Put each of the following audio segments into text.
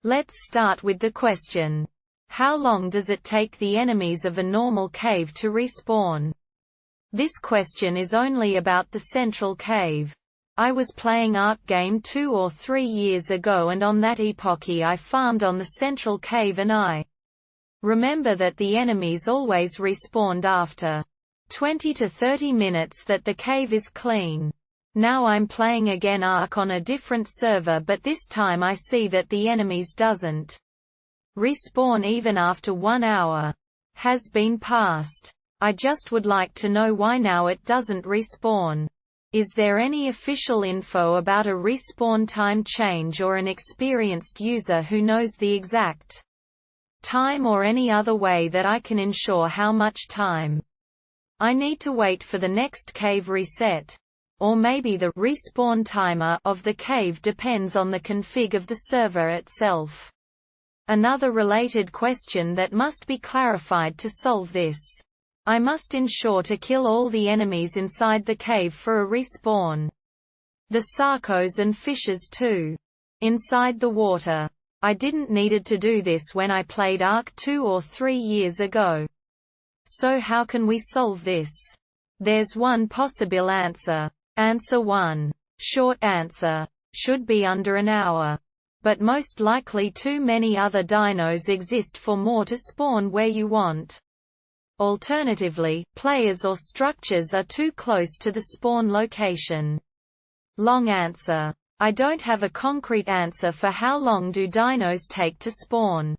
Let's start with the question. How long does it take the enemies of a normal cave to respawn? This question is only about the central cave. I was playing Ark game 2 or 3 years ago, and on that epoch I farmed on the central cave, and I remember that the enemies always respawned after 20 to 30 minutes that the cave is clean. Now I'm playing again Ark on a different server, but this time I see that the enemies doesn't respawn even after 1 hour has been passed. I just would like to know why now it doesn't respawn. Is there any official info about a respawn time change, or an experienced user who knows the exact time, or any other way that I can ensure how much time I need to wait for the next cave reset? Or maybe the respawn timer of the cave depends on the config of the server itself. Another related question that must be clarified to solve this. I must ensure to kill all the enemies inside the cave for a respawn. The sarcos and fishes too. Inside the water. I didn't needed to do this when I played Ark 2 or 3 years ago. So how can we solve this? There's one possible answer. Answer 1. Short answer. Should be under an hour. But most likely too many other dinos exist for more to spawn where you want. Alternatively, players or structures are too close to the spawn location. Long answer. I don't have a concrete answer for how long do dinos take to spawn.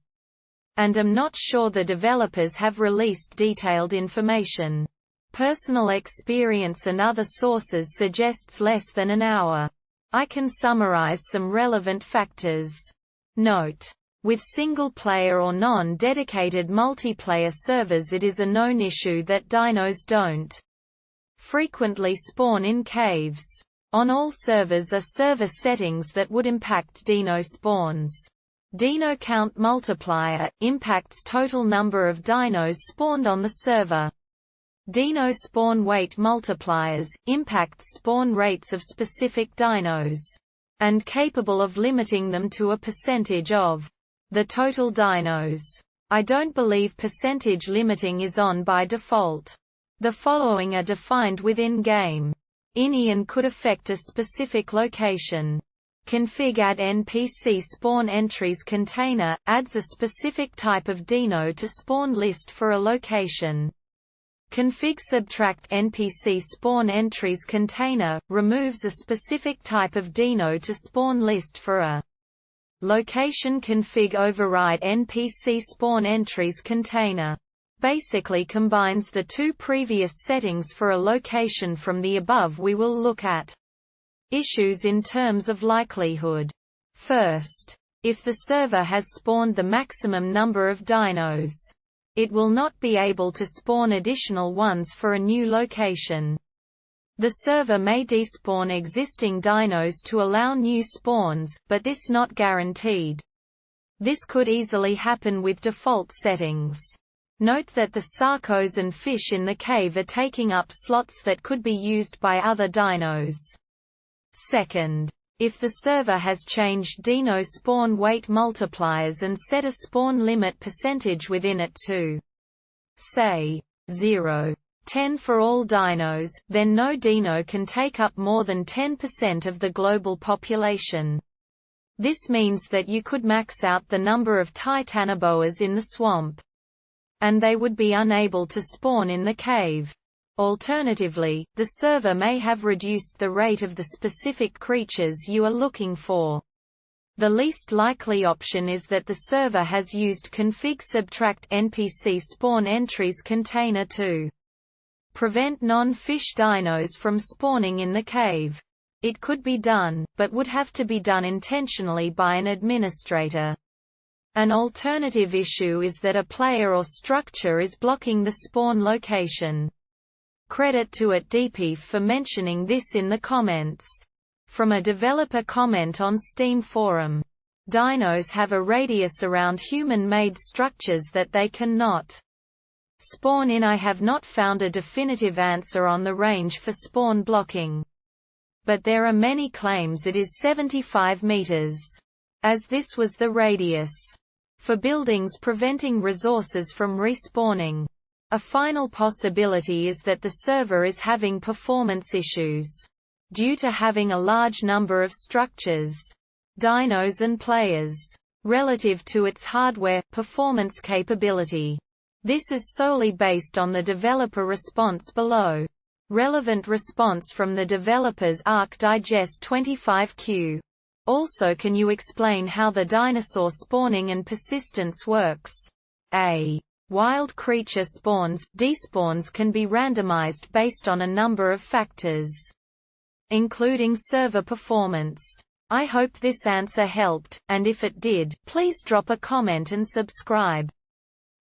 And am not sure the developers have released detailed information. Personal experience and other sources suggests less than an hour. I can summarize some relevant factors. Note. With single-player or non-dedicated multiplayer servers, it is a known issue that dinos don't frequently spawn in caves. On all servers are server settings that would impact dino spawns. Dino count multiplier impacts total number of dinos spawned on the server. Dino spawn weight multipliers impacts spawn rates of specific dinos, and capable of limiting them to a percentage of the total dinos. I don't believe percentage limiting is on by default. The following are defined within game. Ini and could affect a specific location. Config add NPC spawn entries container adds a specific type of dino to spawn list for a location. Config subtract NPC spawn entries container removes a specific type of dino to spawn list for a location. Config override NPC spawn entries container basically combines the two previous settings for a location from the above. We will look at issues in terms of likelihood. First, if the server has spawned the maximum number of dinos, it will not be able to spawn additional ones for a new location. The server may despawn existing dinos to allow new spawns, but this not guaranteed. This could easily happen with default settings. Note that the sarcos and fish in the cave are taking up slots that could be used by other dinos. Second, if the server has changed dino spawn weight multipliers and set a spawn limit percentage within it to, say, 0.10 for all dinos, then no dino can take up more than 10% of the global population. This means that you could max out the number of titanoboas in the swamp, and they would be unable to spawn in the cave. Alternatively, the server may have reduced the rate of the specific creatures you are looking for. The least likely option is that the server has used config subtract NPC spawn entries container to prevent non-fish dinos from spawning in the cave. It could be done, but would have to be done intentionally by an administrator. An alternative issue is that a player or structure is blocking the spawn location. Credit to @dpif for mentioning this in the comments. From a developer comment on Steam forum. Dinos have a radius around human-made structures that they cannot spawn in. I have not found a definitive answer on the range for spawn blocking, but there are many claims it is 75 meters. as this was the radius for buildings preventing resources from respawning. A final possibility is that the server is having performance issues due to having a large number of structures, dinos and players, relative to its hardware performance capability. This is solely based on the developer response below. Relevant response from the developers ArcDigest 25Q. Also, can you explain how the dinosaur spawning and persistence works? A. Wild creature spawns, despawns can be randomized based on a number of factors, including server performance. I hope this answer helped, and if it did, please drop a comment and subscribe.